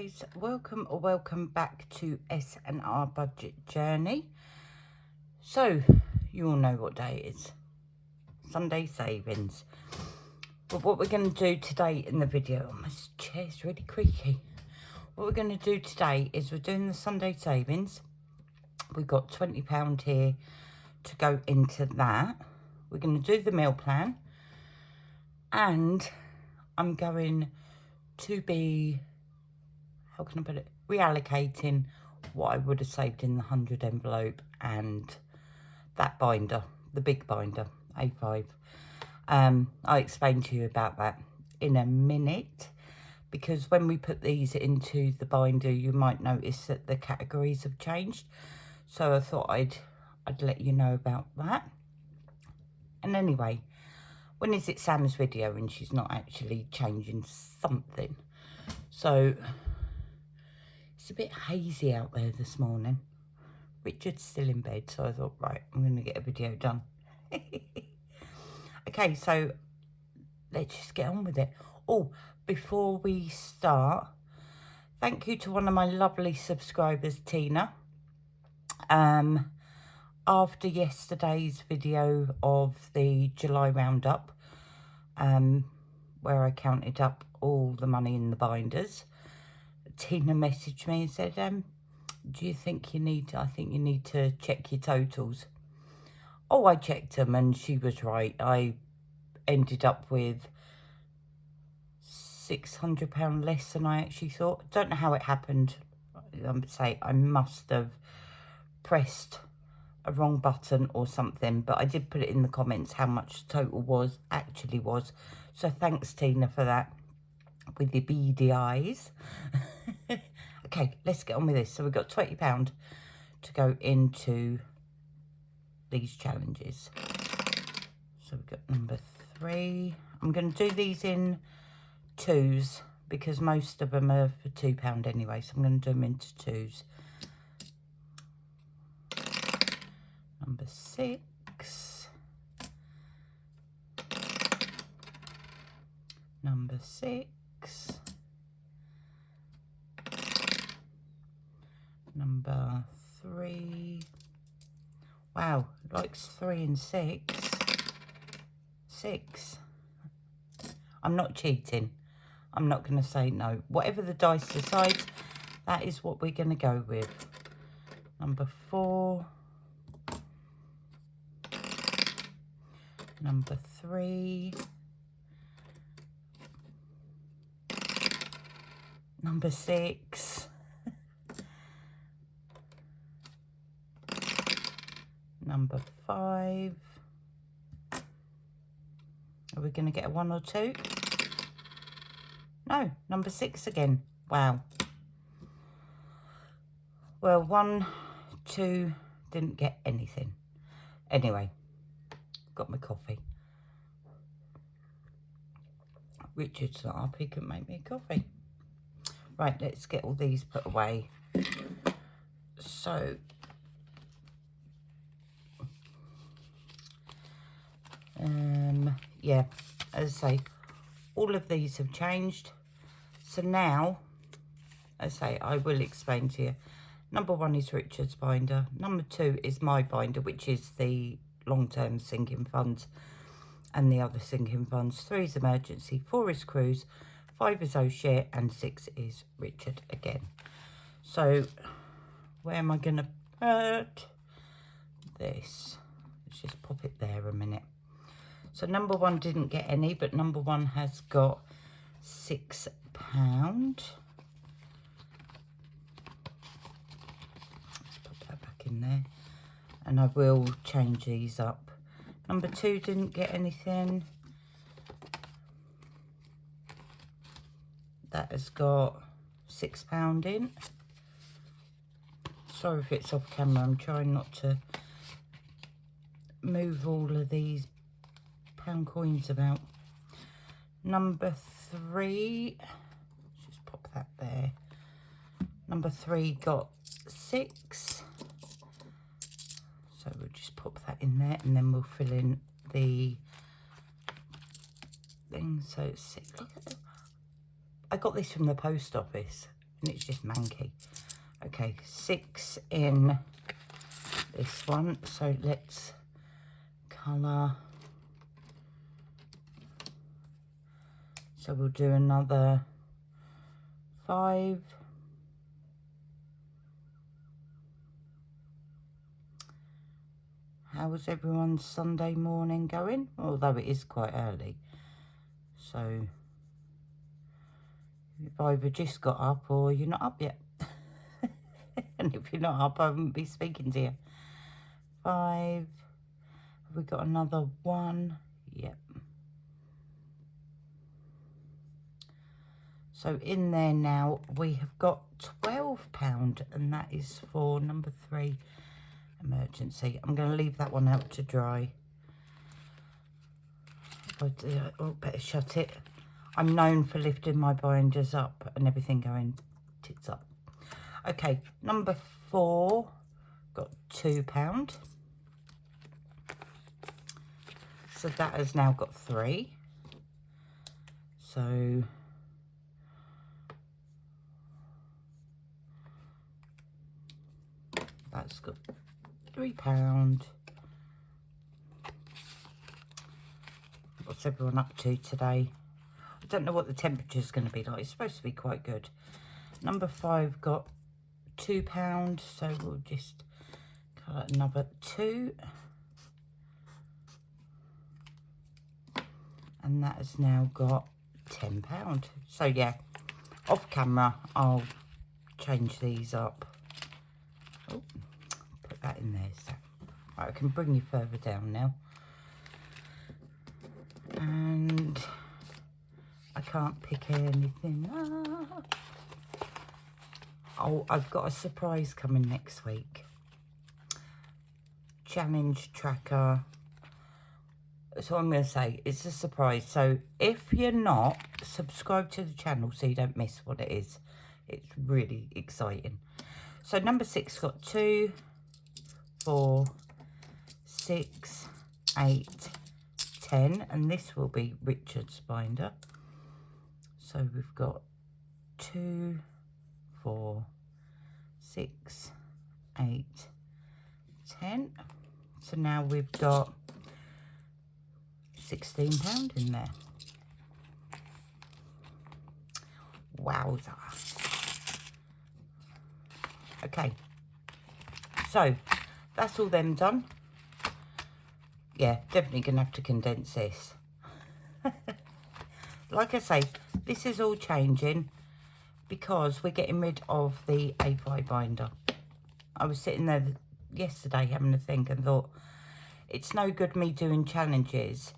guys, welcome back to S&R Budget Journey. So you all know what day it is, Sunday savings. But what we're going to do today in the video, oh, my chair's really creaky. What we're going to do today is we're doing the Sunday savings. We've got £20 here to go into that. We're going to do the meal plan, and I'm going to be, how can I put it, reallocating what I would have saved in the 100 envelope and that binder, the big binder, A5. I'll explain to you about that in a minute, because when we put these into the binder, you might notice that the categories have changed. So I thought I'd let you know about that. And anyway, when is it Sam's video and she's not actually changing something? So it's a bit hazy out there this morning. Richard's still in bed, so I thought, right, I'm going to get a video done. Okay, so let's just get on with it. Oh, before we start, thank you to one of my lovely subscribers, Tina. After yesterday's video of the July roundup, where I counted up all the money in the binders, Tina messaged me and said, do you think you need to check your totals? Oh, I checked them and she was right. I ended up with £600 less than I actually thought. Don't know how it happened. I must have pressed a wrong button or something, but I did put it in the comments how much the total actually was. So thanks, Tina, for that, with your beady eyes. Okay, let's get on with this. So we've got £20 to go into these challenges. So we've got number 3. I'm going to do these in twos because most of them are for £2 anyway. So I'm going to do them into twos. Number 6. Number 6. Number 3. Wow, likes 3 and 6. 6. I'm not cheating. I'm not going to say no. Whatever the dice decides, that is what we're going to go with. Number 4. Number 3. Number 6. Number 5. Are we going to get a 1 or 2? No, number 6 again. Wow. Well, 1, 2, didn't get anything. Anyway, got my coffee. Richard's not up, he can make me a coffee. Right, let's get all these put away. So, yeah, as I say, all of these have changed. So now, as I say, I will explain to you. Number 1 is Richard's binder. Number 2 is my binder, which is the long-term sinking funds and the other sinking funds. 3 is emergency, 4 is cruise, 5 is O'Share, and 6 is Richard again. So where am I going to put this? Let's just pop it there a minute. So number 1 didn't get any, but number 1 has got £6. Let's pop that back in there. And I will change these up. Number 2 didn't get anything. That has got £6 in. Sorry if it's off camera. I'm trying not to move all of these pound coins about. Number 3, just pop that there. Number 3 got 6. So we'll just pop that in there and then we'll fill in the thing. So it's 6. Look at that. I got this from the post office and it's just manky. Okay, 6 in this one, so let's colour. So we'll do another 5. How was everyone's Sunday morning going? Although it is quite early. So you've either just got up or you're not up yet. And if you're not up, I wouldn't be speaking to you. 5. Have we got another 1? Yep. So in there now we have got £12, and that is for number 3, emergency. I'm going to leave that one out to dry. Better shut it. I'm known for lifting my binders up and everything going tits up. Okay, number 4 got £2. So that has now got 3. So that's got £3. What's everyone up to today? I don't know what the temperature is going to be like. It's supposed to be quite good. Number 5 got £2, so we'll just colour another 2. And that has now got £10. So yeah, off camera, I'll change these up. Oh, put that in there. So right, I can bring you further down now. And I can't pick anything up. Oh, I've got a surprise coming next week. Challenge tracker. So I'm going to say it's a surprise. So if you're not, subscribe to the channel so you don't miss what it is. It's really exciting. So number 6 got 2, 4, 6, 8, 10, and this will be Richard's binder. So we've got 2, 4, 6, 8, 10. So now we've got £16 in there. Wowza. Okay, so that's all them done. Yeah, definitely gonna have to condense this. Like I say, this is all changing because we're getting rid of the A5 binder. I was sitting there yesterday having a think and thought, it's no good me doing challenges,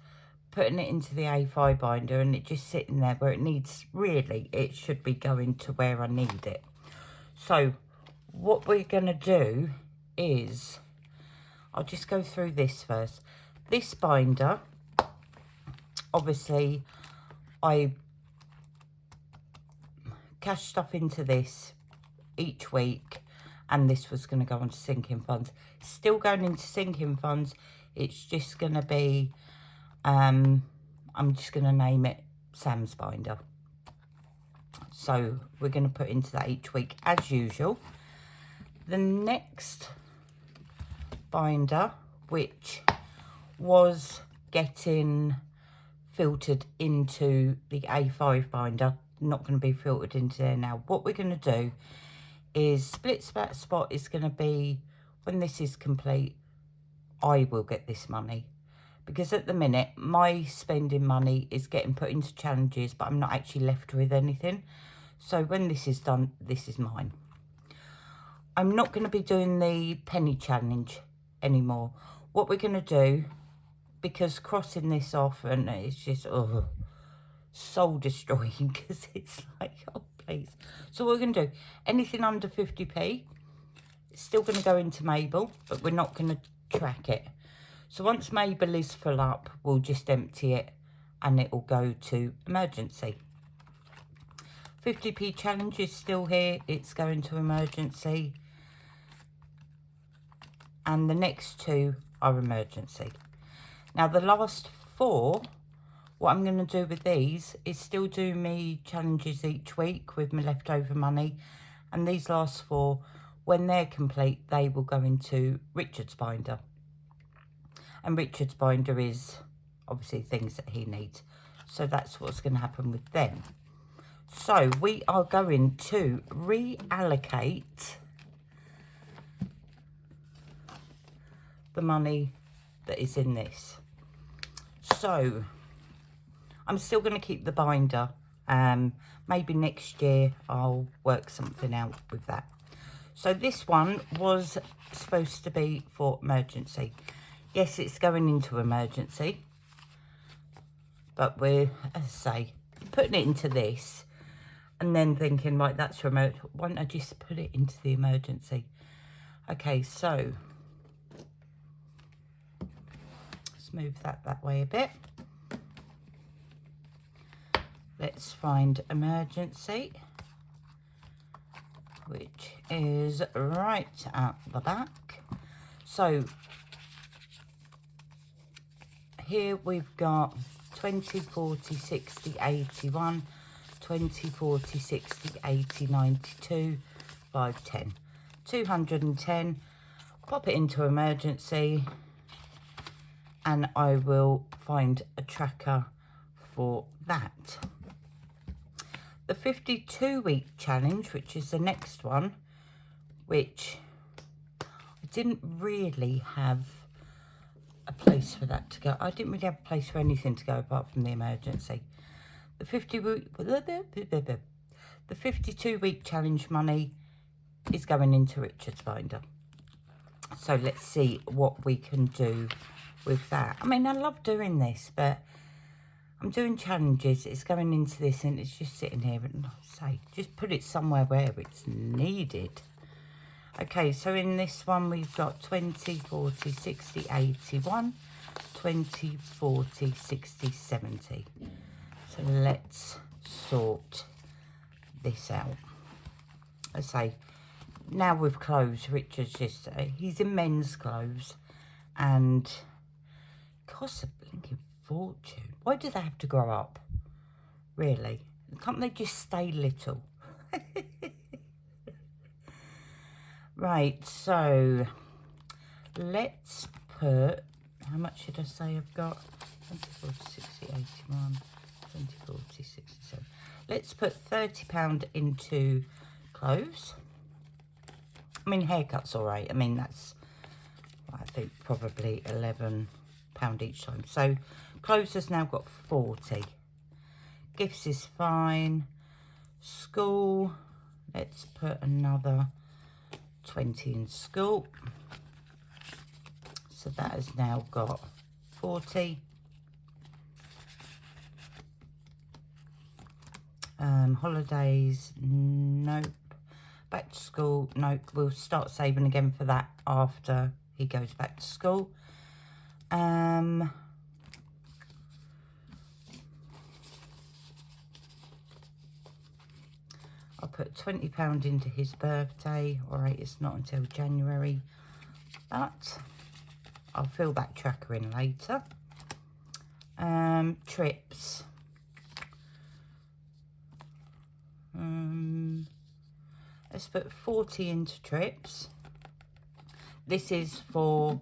putting it into the A5 binder and it just sitting there where it needs, really, it should be going to where I need it. So what we're going to do is, I'll just go through this first. This binder, obviously, I cash stuff into this each week, and this was going to go onto sinking funds. Still going into sinking funds. It's just going to be, I'm just going to name it Sam's binder. So we're going to put into that each week as usual. The next binder, which was getting filtered into the A5 binder, not going to be filtered into there now. What we're going to do is split spot is going to be, when this is complete, I will get this money, because at the minute my spending money is getting put into challenges, but I'm not actually left with anything. So when this is done, this is mine. I'm not going to be doing the penny challenge anymore. What we're going to do, because crossing this off, and it's just soul destroying, because it's like, oh please. So what we're going to do, anything under 50p, it's still going to go into Mabel, but we're not going to track it. So once Mabel is full up, we'll just empty it and it will go to emergency. 50p challenge is still here, it's going to emergency. And the next 2 are emergency. Now the last 4 what I'm going to do with these is still do me challenges each week with my leftover money. And these last 4, when they're complete, they will go into Richard's binder. And Richard's binder is obviously things that he needs. So that's what's going to happen with them. So we are going to reallocate the money that is in this. So I'm still going to keep the binder. Maybe next year I'll work something out with that. So this one was supposed to be for emergency. Yes, it's going into emergency. But we're, as I say, putting it into this and then thinking, right, that's remote. Why don't I just put it into the emergency? Okay, so let's move that way a bit. Let's find emergency, which is right at the back. So here we've got 20, 40, 60, 81, 20, 40, 60, 80, 92, 5, 10. 210. Pop it into emergency and I will find a tracker for that. The 52-week challenge, which is the next one, which I didn't really have a place for that to go. I didn't really have a place for anything to go apart from the emergency. The 52-week challenge money is going into Richard's binder. So let's see what we can do with that. I mean, I love doing this, but I'm doing challenges. It's going into this and it's just sitting here and say, just put it somewhere where it's needed. Okay, so in this one we've got 20, 40, 60, 81, 20, 40, 60, 70. So let's sort this out. I say, now with clothes, Richard's just, he's in men's clothes and costs a blinking fortune. Why do they have to grow up? Really? Can't they just stay little? Right, so let's put, how much should I say I've got? 20, 40, 60, 81, 20, 40, 67. Let's put £30 into clothes. I mean, haircut's all right. I mean, that's, I think, probably £11 each time. So clothes has now got 40. Gifts is fine. School, let's put another 20 in school. So that has now got 40. Holidays, nope. Back to school, nope. We'll start saving again for that after he goes back to school. I'll put £20 into his birthday. All right, it's not until January, but I'll fill that tracker in later. Trips. Let's put 40 into trips. This is for,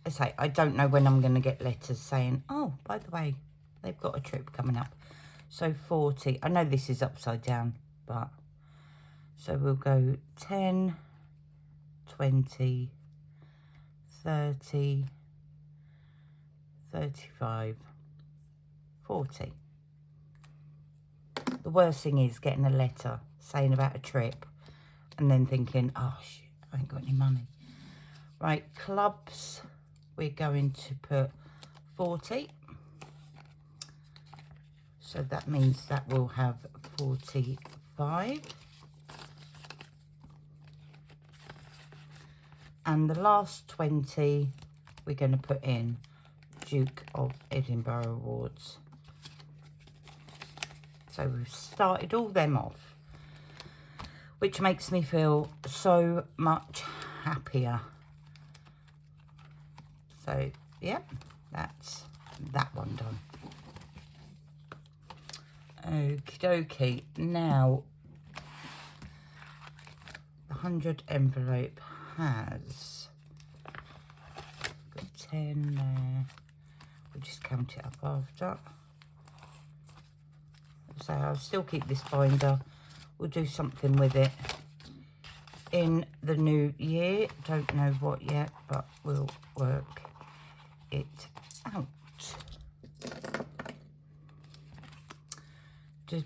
I say, I don't know when I'm going to get letters saying, oh, by the way, they've got a trip coming up. So 40. I know this is upside down, but so we'll go 10, 20, 30, 35, 40. The worst thing is getting a letter saying about a trip and then thinking, oh, shit, I ain't got any money. Right, clubs, we're going to put 40. So that means that will have 45. And the last 20, we're going to put in Duke of Edinburgh Awards. So we've started all them off, which makes me feel so much happier. So, yeah, that's that one done. Okie dokie. Now, the 100 envelope has got 10 there. We'll just count it up after. So I'll still keep this binder. We'll do something with it in the new year. Don't know what yet, but we'll work it out. Oh. Do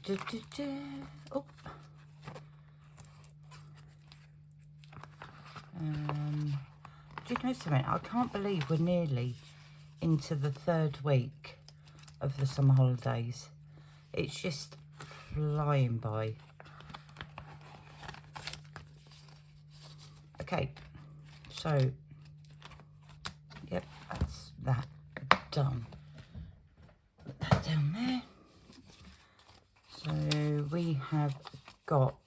you know something? I can't believe we're nearly into the 3rd week of the summer holidays. It's just flying by. Okay, so, yep, that's that done. Put that down there. So we have got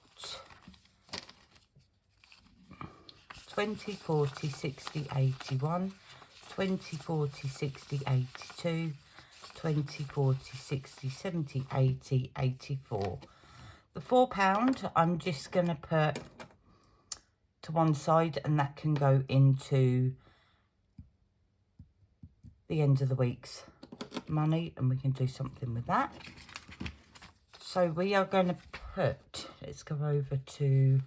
20, 40, 60, 81, 20, 40, 60, 82, 20, 40, 60, 70, 80, 84. The £4 I'm just going to put to one side, and that can go into the end of the week's money, and we can do something with that. So we are going to put, let's go over to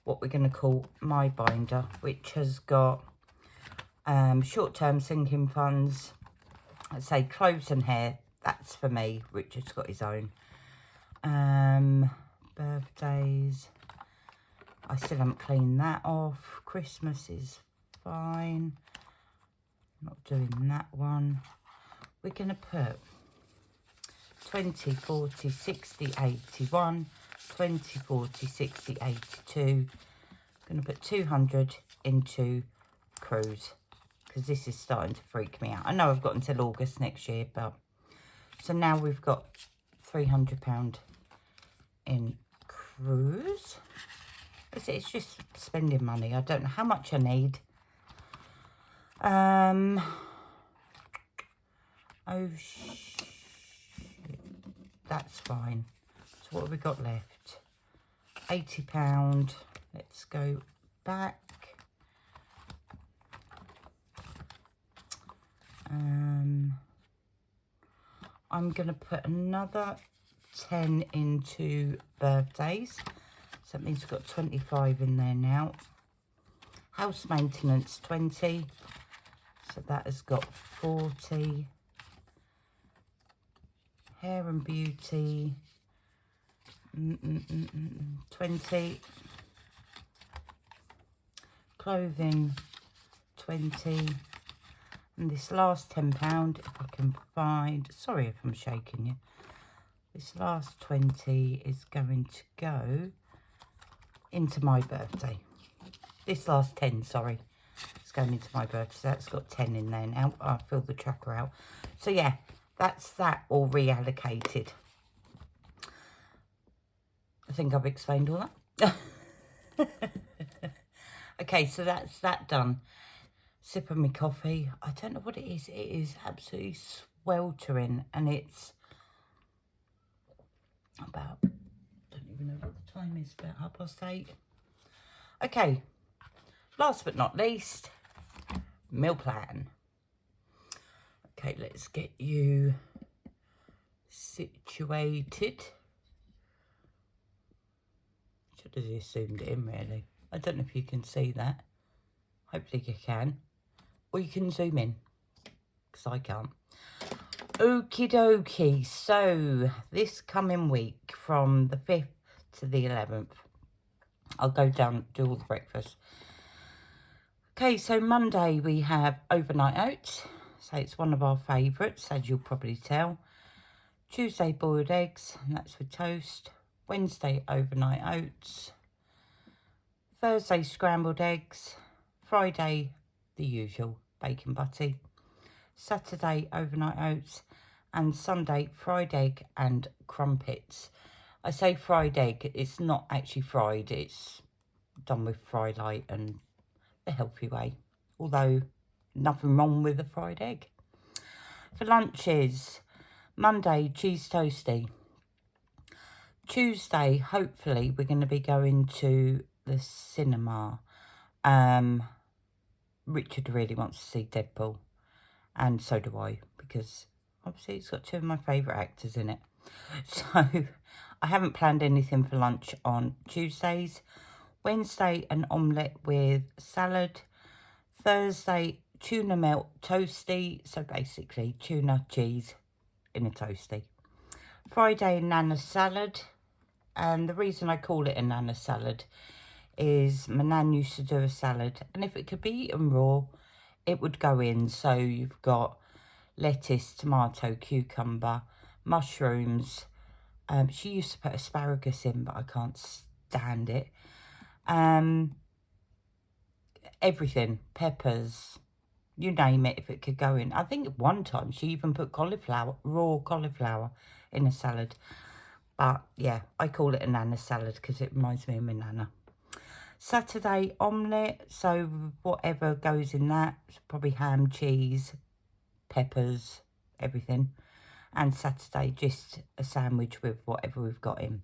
what we're going to call my binder, which has got short-term sinking funds. I'd say clothes and hair, that's for me. Richard's got his own. Birthdays, I still haven't cleaned that off. Christmas is fine. Not doing that one. We're going to put 20, 40, 60, 81, 20, 40, 60, 82. I'm going to put 200 into cruise, because this is starting to freak me out. I know I've got until August next year, but so now we've got £300 in cruise. It's just spending money. I don't know how much I need. Oh shit, that's fine. So what have we got left? £80. Let's go back. I'm going to put another 10 into birthdays. So that means we've got 25 in there now. House maintenance, 20. So that has got 40. Hair and beauty, 20. Clothing, 20. And this last £10, if I can find, sorry if I'm shaking you, this last 20 is going to go into my birthday. This last 10, sorry, it's going into my birthday. So that's got 10 in there now. I'll fill the tracker out. So yeah, that's that all reallocated. I think I've explained all that. Okay, so that's that done. Sip of my coffee. I don't know what it is. It is absolutely sweltering, and it's about, I don't even know what the time is, about 8:30. Okay, last but not least, meal plan. Okay, let's get you situated. Should have just zoomed it in, really. I don't know if you can see that. Hopefully you can. Or you can zoom in, because I can't. Okie dokie. So, this coming week, from the 5th to the 11th, I'll go down, do all the breakfast. Okay, so Monday we have overnight oats. So it's one of our favourites, as you'll probably tell. Tuesday, boiled eggs, and that's with toast. Wednesday, overnight oats. Thursday, scrambled eggs. Friday, the usual, bacon butty. Saturday, overnight oats. And Sunday, fried egg and crumpets. I say fried egg, it's not actually fried, it's done with fry light and the healthy way. Although, nothing wrong with a fried egg. For lunches, Monday, cheese toasty. Tuesday, hopefully, we're going to be going to the cinema. Richard really wants to see Deadpool, and so do I, because obviously it's got two of my favourite actors in it. So I haven't planned anything for lunch on Tuesdays. Wednesday, an omelette with salad. Thursday, tuna melt toasty, so basically tuna cheese in a toasty. Friday, nana salad, and the reason I call it a nana salad is my nan used to do a salad, and if it could be eaten raw, it would go in. So you've got lettuce, tomato, cucumber, mushrooms. She used to put asparagus in, but I can't stand it. Everything, peppers, you name it, if it could go in. I think at one time she even put cauliflower, raw cauliflower in a salad. But yeah, I call it a nana salad because it reminds me of my nana. Saturday, omelette, so whatever goes in that, probably ham, cheese, peppers, everything. And Saturday, just a sandwich with whatever we've got in.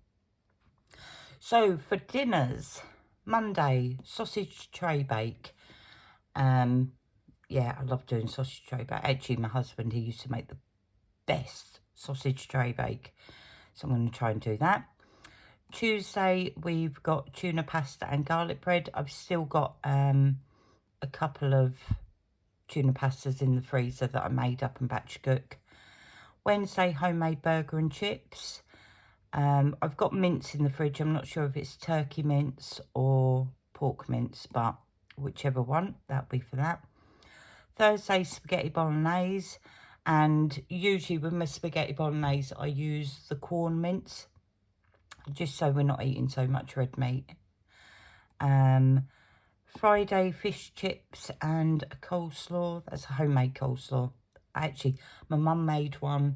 So for dinners, Monday, sausage tray bake. Yeah, I love doing sausage tray bake. Actually, my husband, he used to make the best sausage tray bake. So I'm going to try and do that. Tuesday, we've got tuna pasta and garlic bread. I've still got a couple of tuna pastas in the freezer that I made up and batch cook. Wednesday, homemade burger and chips. I've got mince in the fridge. I'm not sure if it's turkey mince or pork mince, but whichever one, that'll be for that. Thursday, spaghetti bolognese. And usually with my spaghetti bolognese, I use the corn mince, just so we're not eating so much red meat. Friday, fish chips and a coleslaw. That's a homemade coleslaw. Actually, my mum made one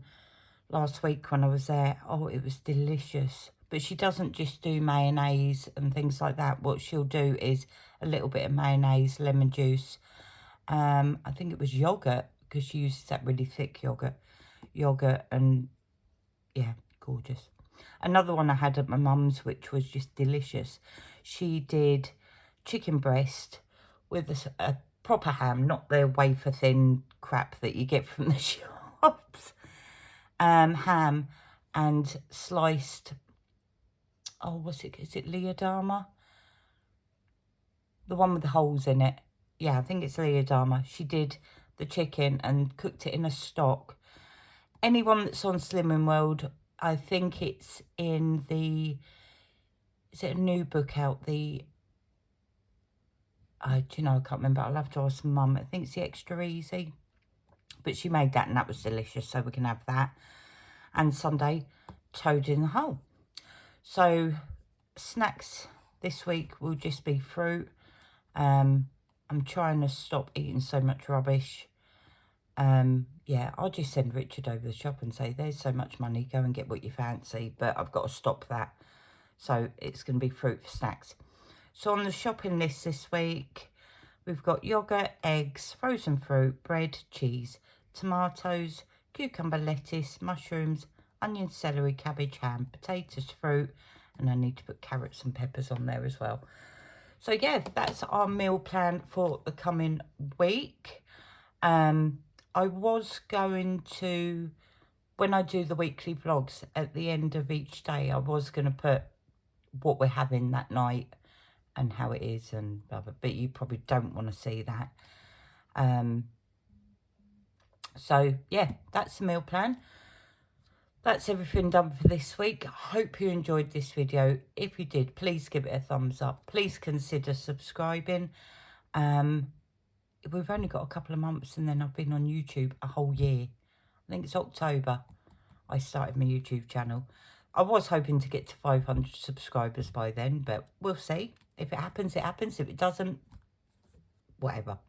last week when I was there. Oh, it was delicious. But she doesn't just do mayonnaise and things like that. What she'll do is a little bit of mayonnaise, lemon juice. I think it was yogurt, because she uses that really thick yogurt, and yeah, gorgeous. Another one I had at my mum's, which was just delicious. She did chicken breast with a proper ham, not the wafer thin crap that you get from the shops. Ham and sliced, oh, what's it? Is it Leodama? The one with the holes in it. Yeah, I think it's Leodama. She did the chicken and cooked it in a stock. Anyone that's on Slimming World, I think it's in the, is it a new book out? Do you know, I can't remember. I'll have to ask Mum. I think it's the Extra Easy. But she made that and that was delicious, so we can have that. And Sunday, toad in the hole. So snacks this week will just be fruit. I'm trying to stop eating so much rubbish. Yeah, I'll just send Richard over the shop and say, there's so much money, go and get what you fancy. But I've got to stop that. So it's going to be fruit for snacks. So on the shopping list this week, we've got yogurt, eggs, frozen fruit, bread, cheese, tomatoes, cucumber, lettuce, mushrooms, onion, celery, cabbage, ham, potatoes, fruit, and I need to put carrots and peppers on there as well. So yeah, that's our meal plan for the coming week. I was going to, when I do the weekly vlogs at the end of each day, I was going to put what we're having that night and how it is and blah, blah, but you probably don't want to see that. So yeah, that's the meal plan. That's everything done for this week. I hope you enjoyed this video. If you did, please give it a thumbs up. Please consider subscribing. We've only got a couple of months and then I've been on YouTube a whole year. I think it's October I started my YouTube channel. I was hoping to get to 500 subscribers by then, but we'll see. If it happens, it happens. If it doesn't, whatever.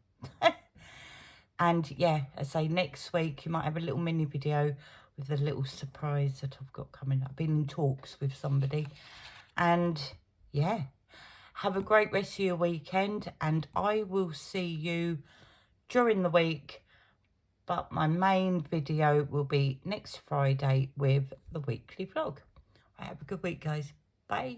And yeah, I say next week you might have a little mini video with a little surprise that I've got coming up. I've been in talks with somebody. And yeah, have a great rest of your weekend, and I will see you during the week. But my main video will be next Friday with the weekly vlog. Have a good week, guys. Bye.